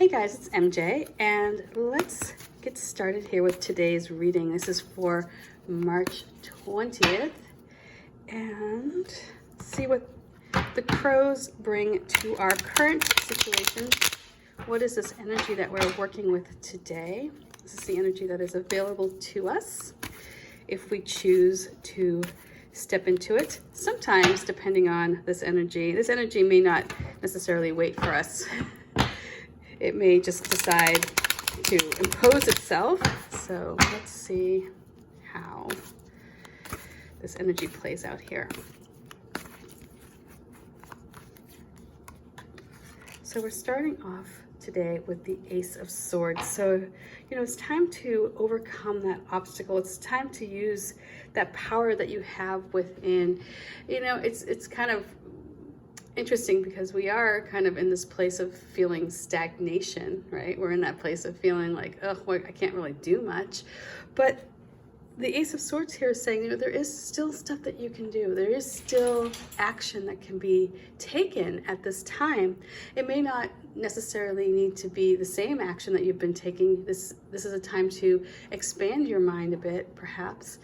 Hey guys, it's MJ, and let's get started here with today's reading. This is for March 20th, and see what the crows bring to our current situation. What is this energy that we're working with today? This is the energy that is available to us if we choose to step into it. Sometimes, depending on this energy may not necessarily wait for us. It may just decide to impose itself. So let's see how this energy plays out here. So we're starting off today with the Ace of Swords. So, it's time to overcome that obstacle. It's time to use that power that you have within. It's kind of interesting because we are kind of in this place of feeling stagnation, right? We're in that place of feeling like, oh, well, I can't really do much. But the Ace of Swords here is saying, there is still stuff that you can do. There is still action that can be taken at this time. It may not necessarily need to be the same action that you've been taking. This is a time to expand your mind a bit, perhaps.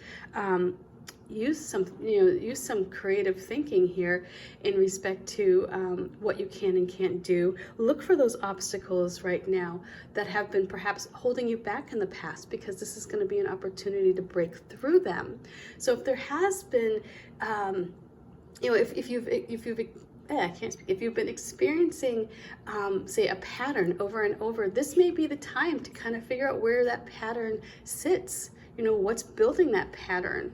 Use some creative thinking here in respect to what you can and can't do. Look for those obstacles right now that have been perhaps holding you back in the past, because this is going to be an opportunity to break through them. So if there has been, if you've been experiencing, say, a pattern over and over, this may be the time to kind of figure out where that pattern sits. What's building that pattern?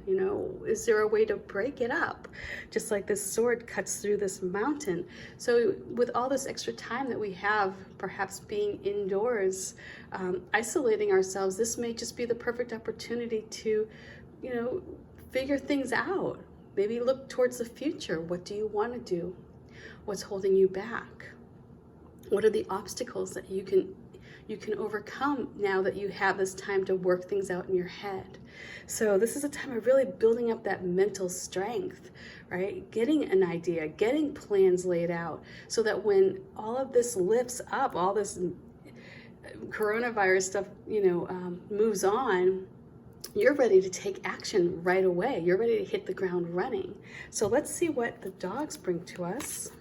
Is there a way to break it up? Just like this sword cuts through this mountain. So with all this extra time that we have, perhaps being indoors, isolating ourselves, this may just be the perfect opportunity to, figure things out. Maybe look towards the future. What do you want to do? What's holding you back? What are the obstacles that you can overcome now that you have this time to work things out in your head? So this is a time of really building up that mental strength, right? Getting an idea, getting plans laid out, so that when all of this lifts up, all this coronavirus stuff, moves on, you're ready to take action right away. You're ready to hit the ground running. So let's see what the dogs bring to us.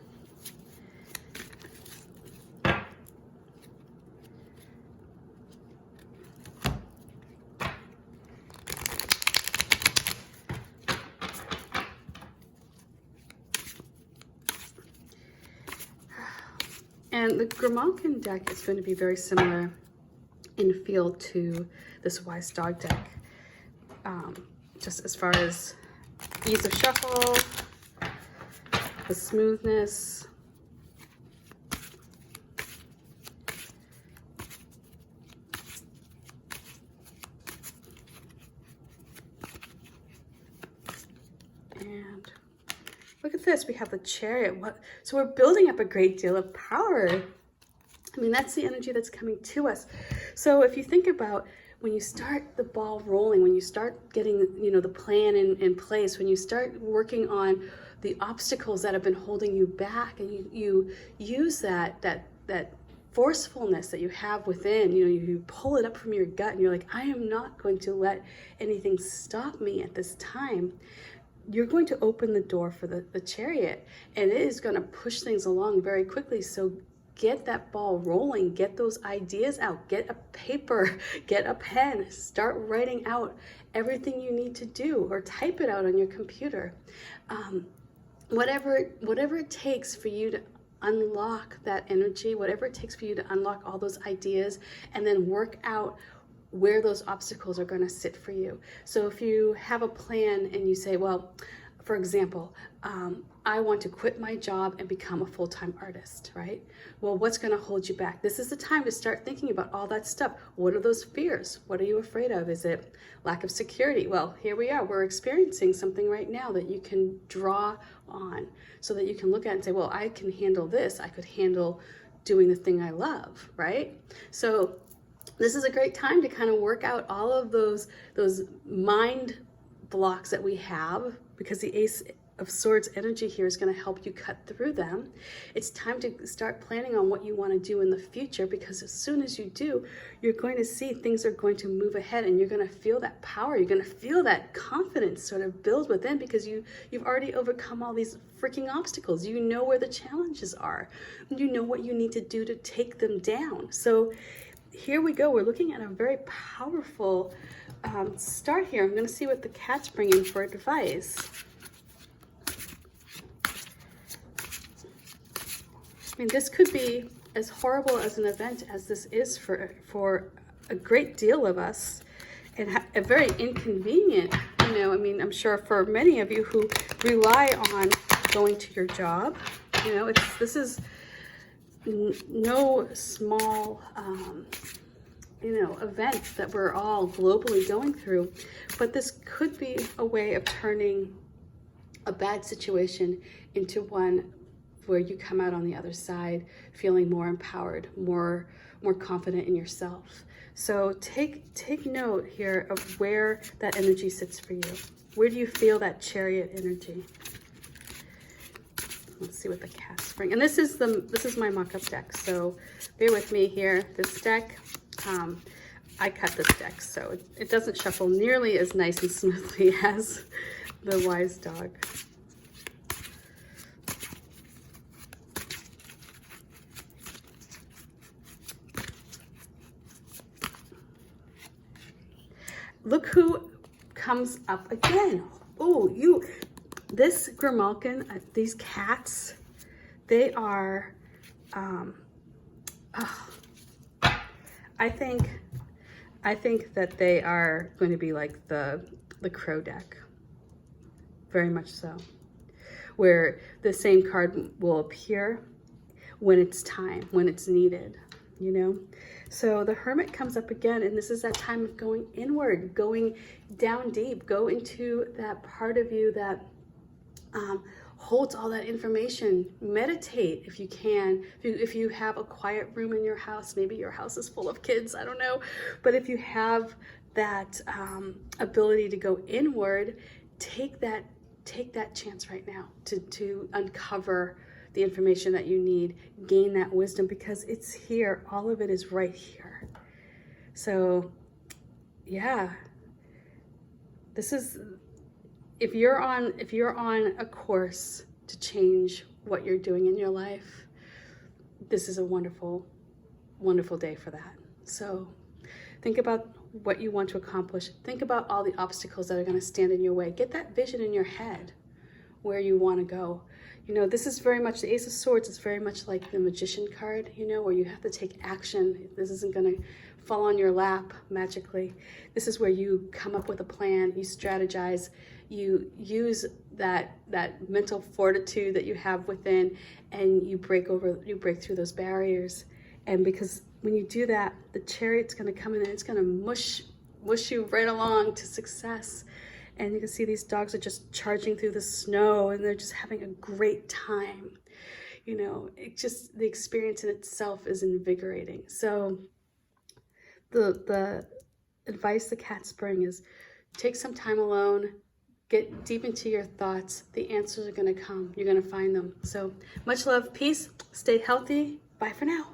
And the Grimalkin deck is going to be very similar in feel to this Wise Dog deck, just as far as ease of shuffle, the smoothness. And look at this, we have the Chariot. So we're building up a great deal of power. I mean, that's the energy that's coming to us. So if you think about when you start the ball rolling, when you start getting, the plan in place, when you start working on the obstacles that have been holding you back, and you use that forcefulness that you have within, you pull it up from your gut and you're like, I am not going to let anything stop me at this time. You're going to open the door for the Chariot, and it is going to push things along very quickly. So get that ball rolling, get those ideas out, get a paper, get a pen, start writing out everything you need to do, or type it out on your computer. Whatever it takes for you to unlock that energy, whatever it takes for you to unlock all those ideas, and then work out where those obstacles are going to sit for you. So if you have a plan and you say, well, for example, I want to quit my job and become a full-time artist, right? Well, what's going to hold you back? This is the time to start thinking about all that stuff. What are those fears? What are you afraid of? Is it lack of security? Well, here we are. We're experiencing something right now that you can draw on, so that you can look at and say, well, I can handle this. I could handle doing the thing I love, right? So this is a great time to kind of work out all of those mind blocks that we have, because the Ace of Swords energy here is going to help you cut through them. It's time to start planning on what you want to do in the future, because as soon as you do, you're going to see things are going to move ahead, and you're going to feel that power. You're going to feel that confidence sort of build within, because you've already overcome all these freaking obstacles. You know where the challenges are. You know what you need to do to take them down. So here we go. We're looking at a very powerful start here. I'm going to see what the cat's bringing for advice. I mean, this could be as horrible as an event as this is for a great deal of us, and a very inconvenient, you know, I mean, I'm sure for many of you who rely on going to your job, you know, this is no small, you know, event that we're all globally going through, but this could be a way of turning a bad situation into one where you come out on the other side feeling more empowered, more confident in yourself. So take note here of where that energy sits for you. Where do you feel that Chariot energy? Let's see what the cats bring. And this is my mock-up deck, so bear with me here. This deck, I cut this deck, so it doesn't shuffle nearly as nice and smoothly as the Wise Dog. Look who comes up again. Oh, this Grimalkin, these cats, they are, I think that they are going to be like the Crow deck, very much so, where the same card will appear when it's time, when it's needed, you know? So the Hermit comes up again, and this is that time of going inward, going down deep, go into that part of you that holds all that information. Meditate if you can. If you have a quiet room in your house, maybe your house is full of kids, I don't know. But if you have that ability to go inward, take that chance right now to uncover the information that you need, gain that wisdom, because it's here. All of it is right here. So yeah, this is, if you're on a course to change what you're doing in your life, this is a wonderful, wonderful day for that. So think about what you want to accomplish. Think about all the obstacles that are going to stand in your way. Get that vision in your head where you want to go. You know, this is very much, the Ace of Swords is very much like the Magician card, you know, where you have to take action. This isn't going to fall on your lap magically. This is where you come up with a plan, you strategize, you use that mental fortitude that you have within, and you break through those barriers. And because when you do that, the Chariot's going to come in and it's going to mush you right along to success. And you can see these dogs are just charging through the snow, and they're just having a great time. You know, it just, the experience in itself is invigorating. So the advice the cats bring is take some time alone, get deep into your thoughts. The answers are going to come. You're going to find them. So much love, peace, stay healthy. Bye for now.